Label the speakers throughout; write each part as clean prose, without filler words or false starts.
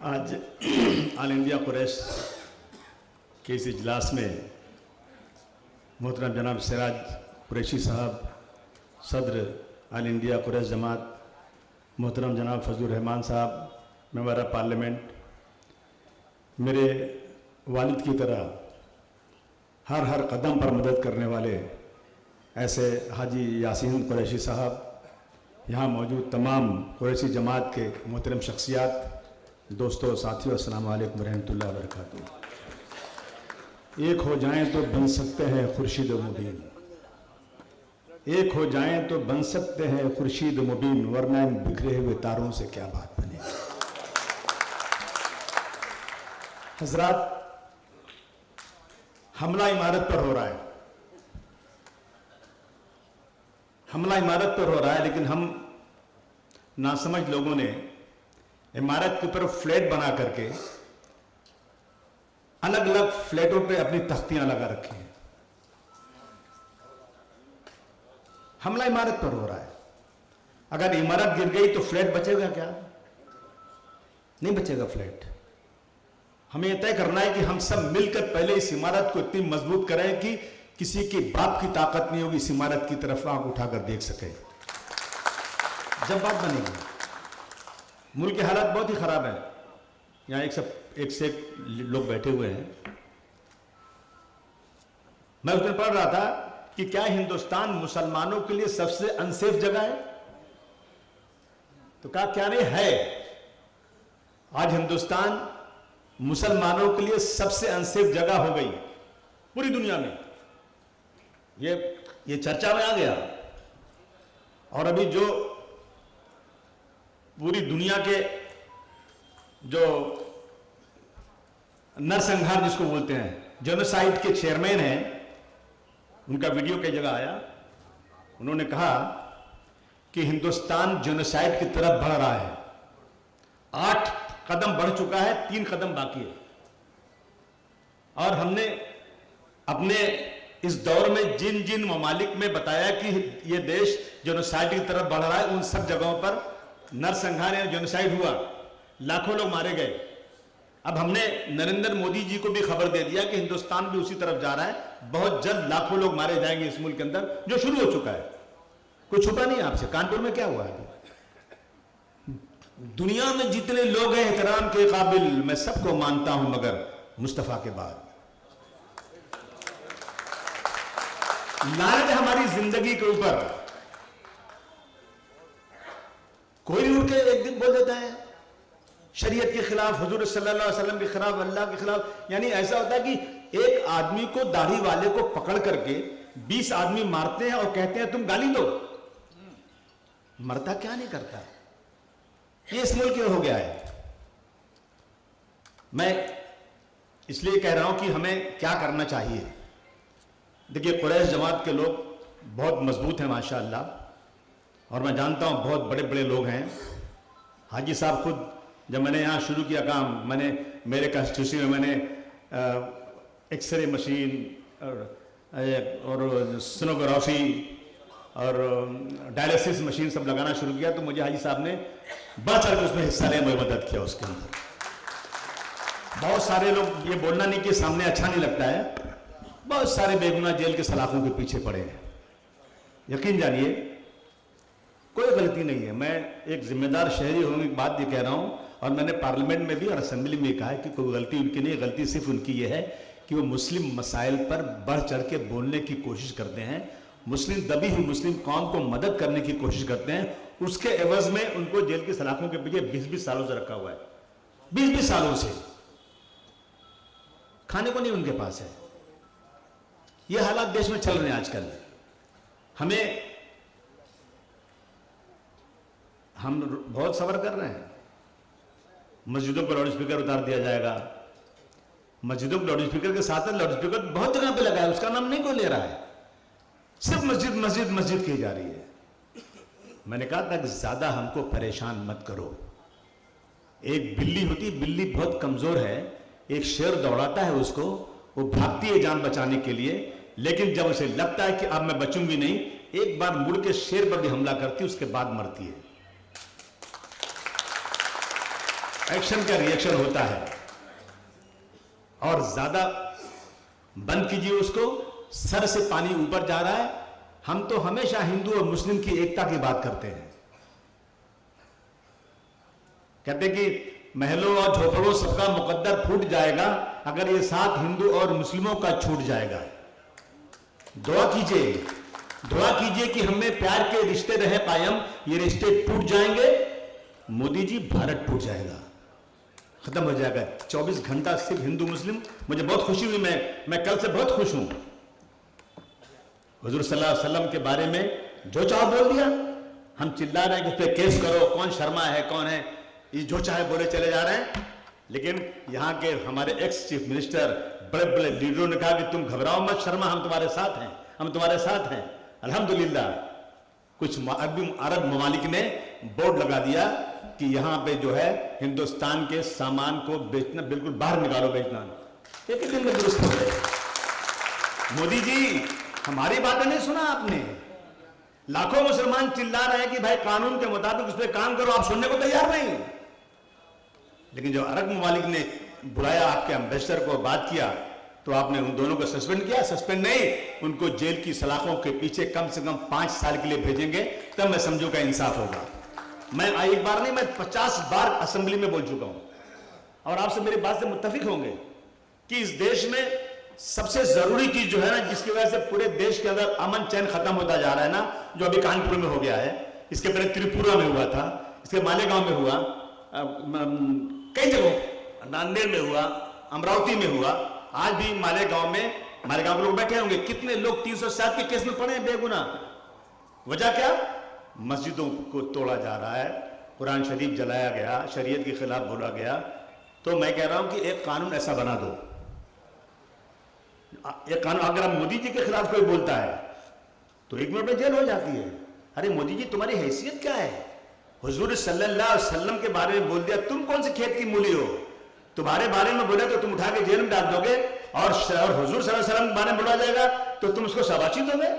Speaker 1: आज all India Quraish के इस इजलास में मोहतरम जनाब सिराज कुरैशी साहब, सदर ऑल इंडिया कुरैश जमात, मोहतरम जनाब फजलुर रहमान साहब, मेंबर ऑफ पार्लियामेंट, मेरे वालिद की तरह हर कदम पर मदद करने वाले ऐसे हाजी यासीन कुरैशी साहब, यहाँ मौजूद तमाम कुरैशी जमात के मोहतरम शख्सियात, दोस्तों, साथियों, अस्सलाम वालेकुम रहमतुल्लाहि व बरकातुहू। एक हो जाएं तो बन सकते हैं खुर्शीद मुबीन, एक हो जाएं तो बन सकते हैं खुर्शीद मुबीन, वरना इन बिखरे हुए तारों से क्या बात बने। हजरात, हमला इमारत पर हो रहा है, हमला इमारत पर हो रहा है, लेकिन हम नासमझ लोगों ने इमारत के ऊपर फ्लैट बना करके अलग अलग फ्लैटों पे अपनी तख्तियां लगा रखी हैं। हमला इमारत पर हो रहा है। अगर इमारत गिर गई तो फ्लैट बचेगा क्या? नहीं बचेगा फ्लैट। हमें यह तय करना है कि हम सब मिलकर पहले इस इमारत को इतनी मजबूत करें कि किसी के बाप की ताकत नहीं होगी इस इमारत की तरफ आंख उठाकर देख सके। जब बात बनेगी। मुल्क की हालत बहुत ही खराब है। यहाँ एक से एक लोग बैठे हुए हैं। मैं उस दिन पढ़ रहा था कि क्या हिंदुस्तान मुसलमानों के लिए सबसे अनसेफ जगह है? तो कहा क्या नहीं है। आज हिंदुस्तान मुसलमानों के लिए सबसे अनसेफ जगह हो गई पूरी दुनिया में। ये चर्चा में आ गया। और अभी जो पूरी दुनिया के जो नरसंहार जिसको बोलते हैं, जेनोसाइड के चेयरमैन हैं, उनका वीडियो कई जगह आया। उन्होंने कहा कि हिंदुस्तान जेनोसाइड की तरफ बढ़ रहा है। 8 कदम बढ़ चुका है, 3 कदम बाकी है। और हमने अपने इस दौर में जिन जिन ममालिक में बताया कि यह देश जेनोसाइड की तरफ बढ़ रहा है, उन सब जगहों पर नरसंहार या जेनोसाइड हुआ, लाखों लोग मारे गए। अब हमने नरेंद्र मोदी जी को भी खबर दे दिया कि हिंदुस्तान भी उसी तरफ जा रहा है। बहुत जल्द लाखों लोग मारे जाएंगे इस मुल्क के अंदर, जो शुरू हो चुका है। कोई छुपा नहीं आपसे। कानपुर में क्या हुआ है? दुनिया में जितने लोग हैं एहतराम के काबिल, मैं सबको मानता हूं, मगर मुस्तफा के बाद लानत हमारी जिंदगी के ऊपर। कोई भी उठ के एक दिन बोल देता है शरीयत के खिलाफ, हुजूर सल्लल्लाहु अलैहि वसल्लम के खिलाफ, अल्लाह के खिलाफ। यानी ऐसा होता है कि एक आदमी को, दाढ़ी वाले को पकड़ करके 20 आदमी मारते हैं और कहते हैं तुम गाली दो। मरता क्या नहीं करता। ये इस मुल्क में हो गया है। मैं इसलिए कह रहा हूं कि हमें क्या करना चाहिए। देखिए, कुरैश जमात के लोग बहुत मजबूत हैं माशाअल्लाह, और मैं जानता हूं बहुत बड़े बड़े लोग हैं। हाजी साहब खुद, जब मैंने यहाँ शुरू किया काम, मेरे कॉन्स्टिट्यूंसी में मैंने एक्सरे मशीन और सोनोग्राफी और डायलिसिस मशीन सब लगाना शुरू किया, तो मुझे हाजी साहब ने बढ़ चढ़ के उसमें हिस्सा लिया, मुझे मदद किया उसके अंदर। बहुत सारे लोग, ये बोलना नहीं कि सामने अच्छा नहीं लगता है, बहुत सारे बेगुनाह जेल के सलाखों के पीछे पड़े हैं। यकीन जानिए, कोई गलती नहीं है। मैं एक जिम्मेदार शहरी होने की बात ये कह रहा हूं, और मैंने पार्लियामेंट में भी और असेंबली में कहा है कि कोई गलती उनकी नहीं है। गलती सिर्फ उनकी ये है कि वो मुस्लिम मसाइल पर बढ़ चढ़ के बोलने की कोशिश करते हैं, मुस्लिम दबी हुई मुस्लिम कौम को मदद करने की कोशिश करते हैं। उसके एवज में उनको जेल की सलाखों के पीछे 20-20 सालों से रखा हुआ है। 20-20 सालों से खाने को नहीं उनके पास है। ये हालात देश में चल रहे हैं आजकल। हम बहुत सब्र कर रहे हैं। मस्जिदों पर लाउड स्पीकर उतार दिया जाएगा। मस्जिदों पर लाउड स्पीकर के साथ लाउड स्पीकर बहुत जगह पे लगा है, उसका नाम नहीं कोई ले रहा है। सिर्फ मस्जिद मस्जिद मस्जिद की जा रही है। मैंने कहा था कि ज्यादा हमको परेशान मत करो। एक बिल्ली होती, बिल्ली बहुत कमजोर है, एक शेर दौड़ाता है उसको, वो भागती है जान बचाने के लिए, लेकिन जब उसे लगता है कि अब मैं बचूंगी नहीं, एक बार मुड़ के शेर पर भी हमला करती है, उसके बाद मरती है। एक्शन का रिएक्शन होता है, और ज्यादा बंद कीजिए उसको, सर से पानी ऊपर जा रहा है। हम तो हमेशा हिंदू और मुस्लिम की एकता की बात करते हैं, कहते कि महलों और झोपड़ों सबका मुकद्दर फूट जाएगा अगर ये साथ हिंदू और मुस्लिमों का छूट जाएगा। दुआ कीजिए कि हमें प्यार के रिश्ते रहे कायम, ये रिश्ते टूट जाएंगे, मोदी जी भारत टूट जाएगा, खत्म हो जाएगा। 24 घंटा सिर्फ हिंदू मुस्लिम। मुझे बहुत खुशी हुई, मैं कल से बहुत खुश हूं। हुजूर सल्लल्लाहु अलैहि वसल्लम के बारे में जो चाहो बोल दिया। हम चिल्ला रहे हैं कि उस पर केस करो, कौन शर्मा है कौन है, ये जो चाहे बोले चले जा रहे हैं। लेकिन यहां के हमारे एक्स चीफ मिनिस्टर, बड़े बड़े लीडरों ने कहा कि तुम घबराओ मत शर्मा, हम तुम्हारे साथ हैं, हम तुम्हारे साथ हैं। अल्हम्दुलिल्लाह कुछ अरब ममालिक ने बोर्ड लगा दिया कि यहां पे जो है हिंदुस्तान के सामान को बेचना बिल्कुल बाहर निकालो, बेचना। एक ही दिन में दुरुस्त हो गए। मोदी जी हमारी बातें नहीं सुना आपने। लाखों मुसलमान चिल्ला रहे हैं कि भाई कानून के मुताबिक उस पर काम करो, आप सुनने को तैयार नहीं। लेकिन जब अरब ममालिक ने बुलाया आपके एम्बेसडर को, बात किया, तो आपने उन दोनों को सस्पेंड किया। सस्पेंड नहीं, उनको जेल की सलाखों के पीछे कम से कम 5 साल के लिए भेजेंगे, तब मैं समझूंगा इंसाफ होगा। मैं एक बार नहीं, मैं 50 बार असेंबली में बोल चुका हूं, और आपसे मेरी बात से मुत्तफिक होंगे कि इस देश में सबसे जरूरी चीज जो है ना, जिसकी वजह से पूरे देश के अंदर अमन चैन खत्म होता जा रहा है ना, जो अभी कानपुर में हो गया है, इसके पहले त्रिपुरा में हुआ था, इसके मालेगांव में हुआ, कई जगहों, नांदेड़ में हुआ, अमरावती में हुआ, आज भी मालेगांव के लोग बैठे होंगे। कितने लोग 307 के केस में पड़े हैं बेगुनाह। वजह क्या? मस्जिदों को तोड़ा जा रहा है, कुरान शरीफ जलाया गया, शरीयत के खिलाफ बोला गया। तो मैं कह रहा हूं कि एक कानून ऐसा बना दो, एक कानून, अगर अब मोदी जी के खिलाफ कोई बोलता है तो 1 मिनट में जेल हो जाती है। अरे मोदी जी तुम्हारी हैसियत क्या है? हुजूर सल्लल्लाहु अलैहि वसल्लम के बारे में बोल दिया, तुम कौन से खेत की मूली हो? तुम्हारे बारे में बोला तो तुम उठा के जेल में डाल दोगे, और हुजूर सल्लल्लाहु अलैहि वसल्लम के बारे में बोला जाएगा तो तुम उसको शाबाशी दोगे।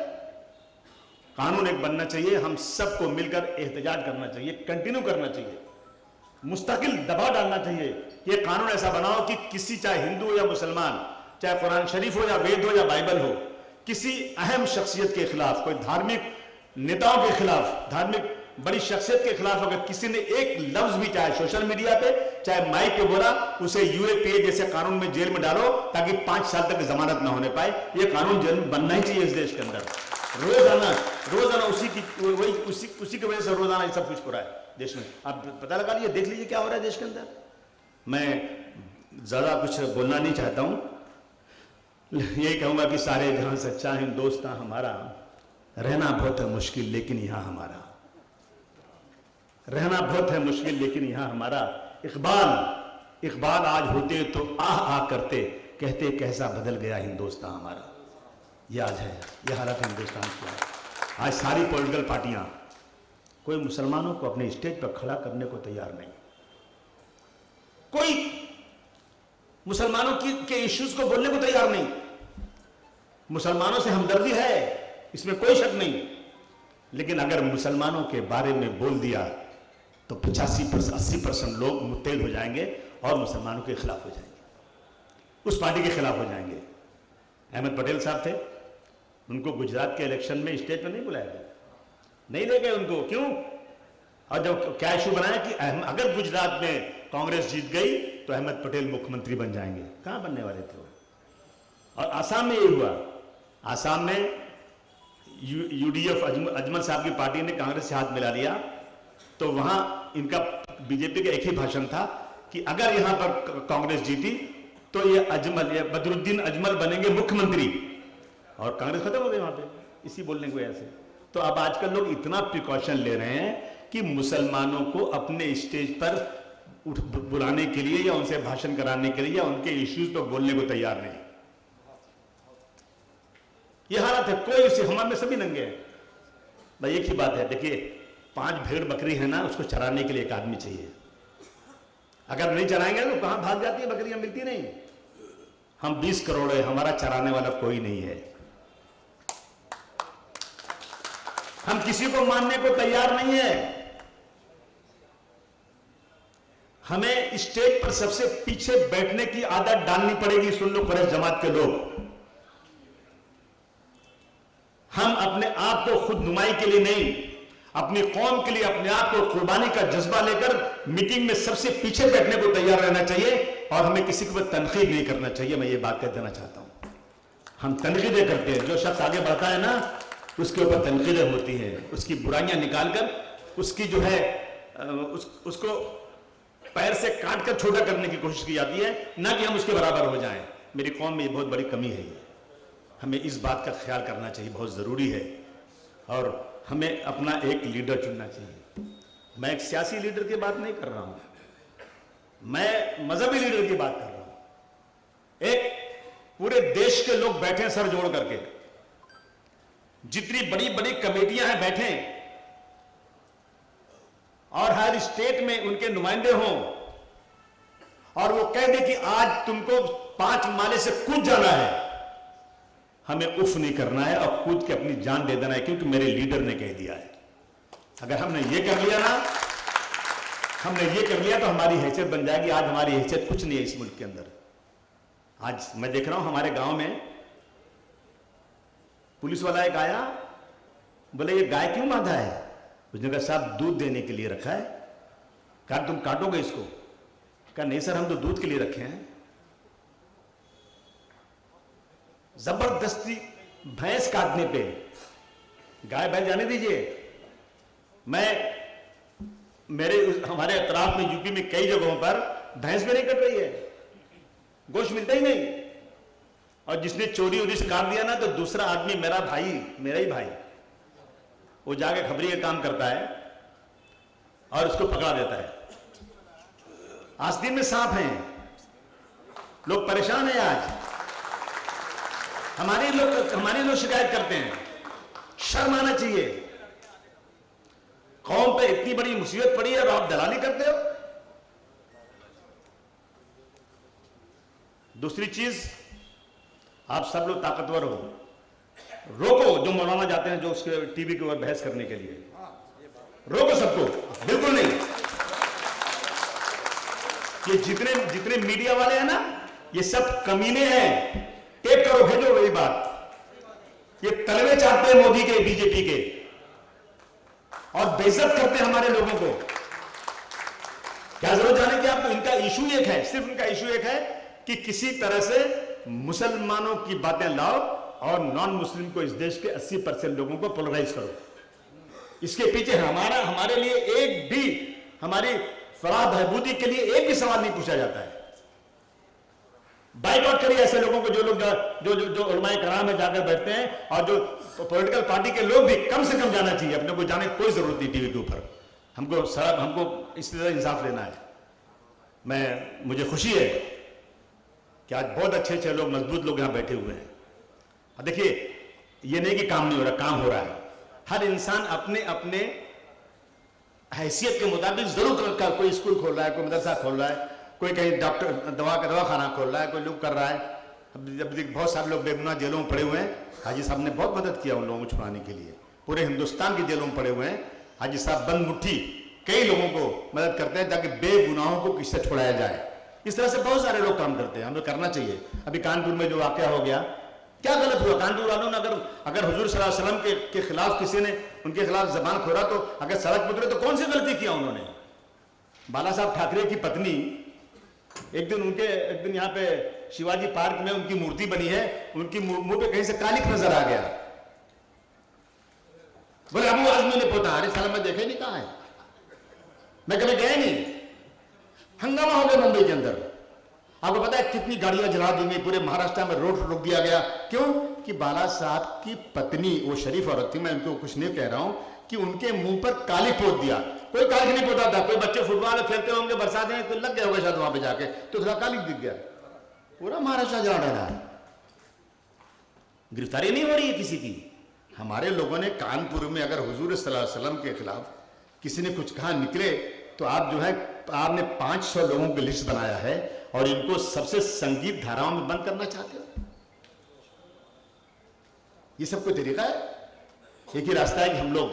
Speaker 1: कानून एक बनना चाहिए, हम सबको मिलकर एहतजाज करना चाहिए, कंटिन्यू करना चाहिए, मुस्तकिल दबाव डालना चाहिए। ये कानून ऐसा बनाओ कि किसी, चाहे हिंदू या मुसलमान, चाहे कुरान शरीफ हो या वेद हो या बाइबल हो, किसी अहम शख्सियत के खिलाफ, कोई धार्मिक नेताओं के खिलाफ, धार्मिक बड़ी शख्सियत के खिलाफ अगर किसी ने एक लफ्ज भी, चाहे सोशल मीडिया पे चाहे माइक पे बोला, उसे यूएपीए जैसे कानून में जेल में डालो, ताकि 5 साल तक जमानत ना होने पाए। ये कानून जेल में बनना ही चाहिए इस देश के अंदर। रोजाना उसी की वजह से रोजाना ये सब कुछ हो रहा है देश में। आप पता लगा लीजिए, देख लीजिए क्या हो रहा है देश के अंदर। मैं ज्यादा कुछ बोलना नहीं चाहता हूं, यही कहूंगा कि सारे जहां सच्चा हिंदुस्तान हमारा, रहना बहुत है मुश्किल लेकिन यहां हमारा, रहना बहुत है मुश्किल लेकिन यहां हमारा। इकबाल आज होते तो आह करते, कहते कैसा बदल गया हिंदुस्तान हमारा। याद है ये हालत हिंदुस्तान की। आज सारी पॉलिटिकल पार्टियां, कोई मुसलमानों को अपने स्टेज पर खड़ा करने को तैयार नहीं, कोई मुसलमानों के इश्यूज को बोलने को तैयार नहीं। मुसलमानों से हमदर्दी है, इसमें कोई शक नहीं, लेकिन अगर मुसलमानों के बारे में बोल दिया तो 85% 80% लोग मुत्तेल हो जाएंगे और मुसलमानों के खिलाफ हो जाएंगे, उस पार्टी के खिलाफ हो जाएंगे। अहमद पटेल साहब थे, उनको गुजरात के इलेक्शन में स्टेज पर नहीं बुलाया गया, नहीं ले गए उनको। क्यों? और जब क्या इशू बनाया कि अगर गुजरात में कांग्रेस जीत गई तो अहमद पटेल मुख्यमंत्री बन जाएंगे। कहां बनने वाले थे वो? और आसाम में ये हुआ, आसाम में यूडीएफ अजमल साहब की पार्टी ने कांग्रेस से हाथ मिला लिया, तो वहां इनका बीजेपी का एक ही भाषण था कि अगर यहां पर कांग्रेस जीती तो ये बदरुद्दीन अजमल बनेंगे मुख्यमंत्री, और कांग्रेस खत्म हो गई वहां पे इसी बोलने की वजह से। तो अब आजकल लोग इतना प्रिकॉशन ले रहे हैं कि मुसलमानों को अपने स्टेज पर बुलाने के लिए या उनसे भाषण कराने के लिए या उनके इश्यूज पर बोलने को तैयार नहीं। यह हालत है, कोई उसे, हमारे में सभी नंगे हैं भाई। एक ही बात है, देखिए 5 भेड़ बकरी है ना, उसको चराने के लिए एक आदमी चाहिए। अगर नहीं चराएंगे तो कहां भाग जाती है बकरियां, मिलती नहीं। हम 20 करोड़ है, हमारा चराने वाला कोई नहीं है। हम किसी को मानने को तैयार नहीं है। हमें स्टेज पर सबसे पीछे बैठने की आदत डालनी पड़ेगी। सुन लो कुरैश जमात के लोग, हम अपने आप को खुद नुमाई के लिए नहीं, अपनी कौम के लिए अपने आप को कुर्बानी का जज्बा लेकर मीटिंग में सबसे पीछे बैठने को तैयार रहना चाहिए और हमें किसी को तनकीद नहीं करना चाहिए। मैं ये बात कह देना चाहता हूं। हम तनकीदें करते हैं, जो शख्स आगे बढ़ता है ना उसके ऊपर तनकीदें होती हैं, उसकी बुराइयां निकालकर उसकी जो है उसको पैर से काट कर छोटा करने की कोशिश की जाती है, ना कि हम उसके बराबर हो जाएं। मेरी कौम में ये बहुत बड़ी कमी है। ये हमें इस बात का ख्याल करना चाहिए, बहुत ज़रूरी है। और हमें अपना एक लीडर चुनना चाहिए। मैं एक सियासी लीडर की बात नहीं कर रहा हूं, मैं मजहबी लीडर की बात कर रहा हूं। एक पूरे देश के लोग बैठे सर जोड़ करके, जितनी बड़ी बड़ी कमेटियां हैं बैठे, और हर स्टेट में उनके नुमाइंदे हों और वो कह दे कि आज तुमको 5 माले से कूद जाना है। हमें उफ नहीं करना है और कूद के अपनी जान दे देना है, क्योंकि मेरे लीडर ने कह दिया है। अगर हमने ये कर लिया ना, हमने ये कर लिया तो हमारी हैसियत बन जाएगी। आज हमारी हैसियत कुछ नहीं है इस मुल्क के अंदर। आज मैं देख रहा हूं हमारे गांव में पुलिस वाला एक आया, बोले ये गाय क्यों बांधा है? उसने कहा साहब दूध देने के लिए रखा है। कहा तुम काटोगे इसको? कहा नहीं सर, हम तो दूध के लिए रखे हैं। जबरदस्ती भैंस काटने पे, गाय बैल जाने दीजिए। हमारे अतराफ में यूपी में कई जगहों पर भैंस भी नहीं कट रही है, गोश्त मिलता ही नहीं। और जिसने चोरी उरी से काट दिया ना, तो दूसरा आदमी मेरा ही भाई वो जाके खबरी का काम करता है और उसको पकड़ा देता है। आस्तीन में सांप हैं, लोग परेशान हैं। आज हमारे लोग शिकायत करते हैं। शर्म आना चाहिए। कौम पे इतनी बड़ी मुसीबत पड़ी है और आप दलाली करते हो। दूसरी चीज, आप सब लोग ताकतवर हो, रोको जो मौलाना जाते हैं, जो उसके टीवी के ऊपर बहस करने के लिए, रोको सबको। बिल्कुल नहीं। ये जितने मीडिया वाले हैं ना, ये सब कमीने हैं। टेप करो, भेजो वही बात। ये तलवे चाहते हैं मोदी के, बीजेपी के, और बेइज्जत करते हैं हमारे लोगों को। क्या जरूरत जाने की आपको? इनका इशू एक है, सिर्फ इनका इशू एक है कि किसी तरह से मुसलमानों की बातें लाओ और नॉन मुस्लिम को, इस देश के 80% लोगों को पोलराइज करो। इसके पीछे हमारे लिए एक भी, हमारी फलाह बहबूदी के लिए एक भी सवाल नहीं पूछा जाता है। बाइकआउट करिए ऐसे लोगों को, जो उलमाए कराम में जाकर बैठते हैं, और जो पॉलिटिकल पार्टी के लोग भी कम से कम जाना चाहिए। अपने को जाने की कोई जरूरत नहीं टीवी के ऊपर। हमको इस तरह इंसाफ लेना है। मुझे खुशी है कि आज बहुत अच्छे लोग, मजबूत लोग यहां बैठे हुए हैं। और देखिए, ये नहीं कि काम नहीं हो रहा, काम हो रहा है। हर इंसान अपने अपने हैसियत के मुताबिक जरूर कर, कोई स्कूल खोल रहा है, कोई मदरसा खोल रहा है, कोई कहीं डॉक्टर दवाखाना खोल रहा है, कोई लोग कर रहा है। अब बहुत सारे लोग बेगुनाह जेलों में पड़े हुए हैं। हाजी साहब ने बहुत मदद किया उन लोगों को छुड़ाने के लिए। पूरे हिंदुस्तान की जेलों में पड़े हुए हैं। हाजी साहब बंद मुट्ठी कई लोगों को मदद करते हैं ताकि बेगुनाहों को किससे छुड़ाया जाए। इस तरह से बहुत सारे लोग काम करते हैं, हमें करना चाहिए। अभी कानपुर में जो वाकया हो गया, क्या गलत हुआ? कानपुर वालों ने अगर हुजूर सल्लल्लाहु अलैहि वसल्लम के खिलाफ किसी ने उनके खिलाफ जबान खोला, तो अगर सड़क पर उतरे तो कौन सी गलती किया उन्होंने? बाला साहब ठाकरे की पत्नी, एक दिन यहाँ पे शिवाजी पार्क में उनकी मूर्ति बनी है, उनकी मुंह पे कहीं से कालिक नजर आ गया। बोले अबू आजमी ने पोता। अरे साला मैं देखे नहीं, कहा है, मैं कभी गया नहीं। हंगामा हो गया मुंबई के अंदर। आपको पता है कितनी गाड़ियां जला दी गई, पूरे महाराष्ट्र में रोड रोक दिया गया। क्यों? कि बाला साहब की पत्नी, वो शरीफ औरत थी, मैं उनको कुछ नहीं कह रहा हूं, कि उनके मुंह पर कालिक पोत दिया। कोई कालिक नहीं पोता था। कोई बच्चे फुटबॉल खेलते होंगे, बरसात में तो लग गया होगा शायद वहां पे जाके, तो थोड़ा कालिक दिख गया, पूरा महाराष्ट्र जला डाला। गिरफ्तारी नहीं हो रही है किसी की। हमारे लोगों ने कानपुर में अगर हुजूर सल्लल्लाहु अलैहि वसल्लम के खिलाफ किसी ने कुछ कहा निकले, तो आप जो है, आपने 500 लोगों की लिस्ट बनाया है और इनको सबसे संगीत धाराओं में बंद करना चाहते हो। ये सब कोई तरीका है? एक ही रास्ता है कि हम लोग,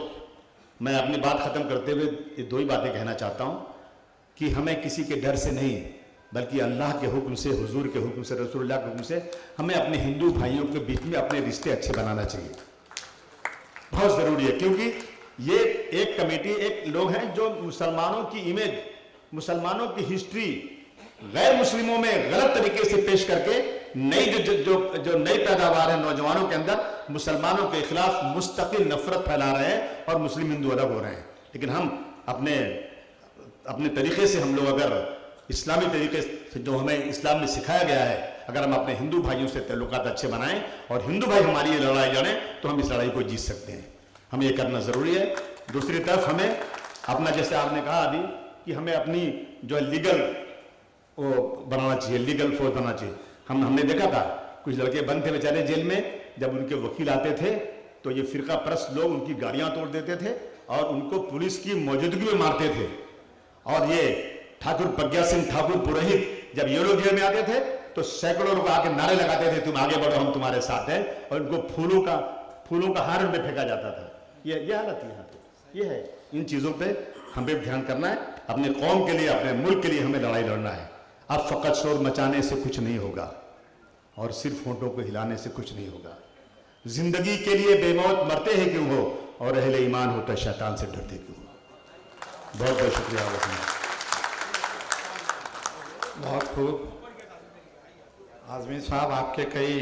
Speaker 1: मैं अपनी बात खत्म करते हुए ये 2 ही बातें कहना चाहता हूं कि हमें किसी के डर से नहीं, बल्कि अल्लाह के हुक्म से, हुजूर के हुक्म से, रसूलुल्लाह के हुक्म से हमें अपने हिंदू भाइयों के बीच में अपने रिश्ते अच्छे बनाना चाहिए। बहुत ज़रूरी है, क्योंकि ये एक कमेटी, एक लोग हैं जो मुसलमानों की इमेज, मुसलमानों की हिस्ट्री गैर मुस्लिमों में गलत तरीके से पेश करके नई जो नई पैदावार है नौजवानों के अंदर, मुसलमानों के खिलाफ मुस्तकिल नफरत फैला रहे हैं और मुस्लिम हिंदू अलग हो रहे हैं। लेकिन हम अपने तरीके से, हम लोग अगर इस्लामी तरीके से जो हमें इस्लाम में सिखाया गया है, अगर हम अपने हिंदू भाइयों से ताल्लुकात अच्छे बनाएं और हिंदू भाई हमारी ये लड़ाई लड़ें, तो हम इस लड़ाई को जीत सकते हैं। हमें ये करना ज़रूरी है। दूसरी तरफ हमें अपना, जैसे आपने कहा अभी कि हमें अपनी जो लीगल वो बनाना चाहिए, लीगल फोर्स बनाना चाहिए। हमने देखा था कुछ लड़के बंद थे बेचारे जेल में, जब उनके वकील आते थे तो ये फिरका परस्त लोग उनकी गाड़ियां तोड़ देते थे और उनको पुलिस की मौजूदगी में मारते थे। और ये ठाकुर प्रज्ञा सिंह ठाकुर पुरोहित जब ये लोग जेल में आते थे तो सैकड़ों लोग आके नारे लगाते थे, तुम आगे बढ़ो, हम तुम्हारे साथ हैं, और उनको फूलों का हार उनमें फेंका जाता था। ये हालत यहाँ पे ये है। इन चीज़ों पे हमें ध्यान करना है। अपने कौम के लिए, अपने मुल्क के लिए हमें लड़ाई लड़ना है। अब फकत शोर मचाने से कुछ नहीं होगा और सिर्फ होंठों को हिलाने से कुछ नहीं होगा। जिंदगी के लिए बेमौत मरते हैं क्यों हो, और अहले ईमान होता शैतान से डरते क्यों हो। बहुत बहुत शुक्रिया।
Speaker 2: बहुत खूब आज़मी साहब, आपके कई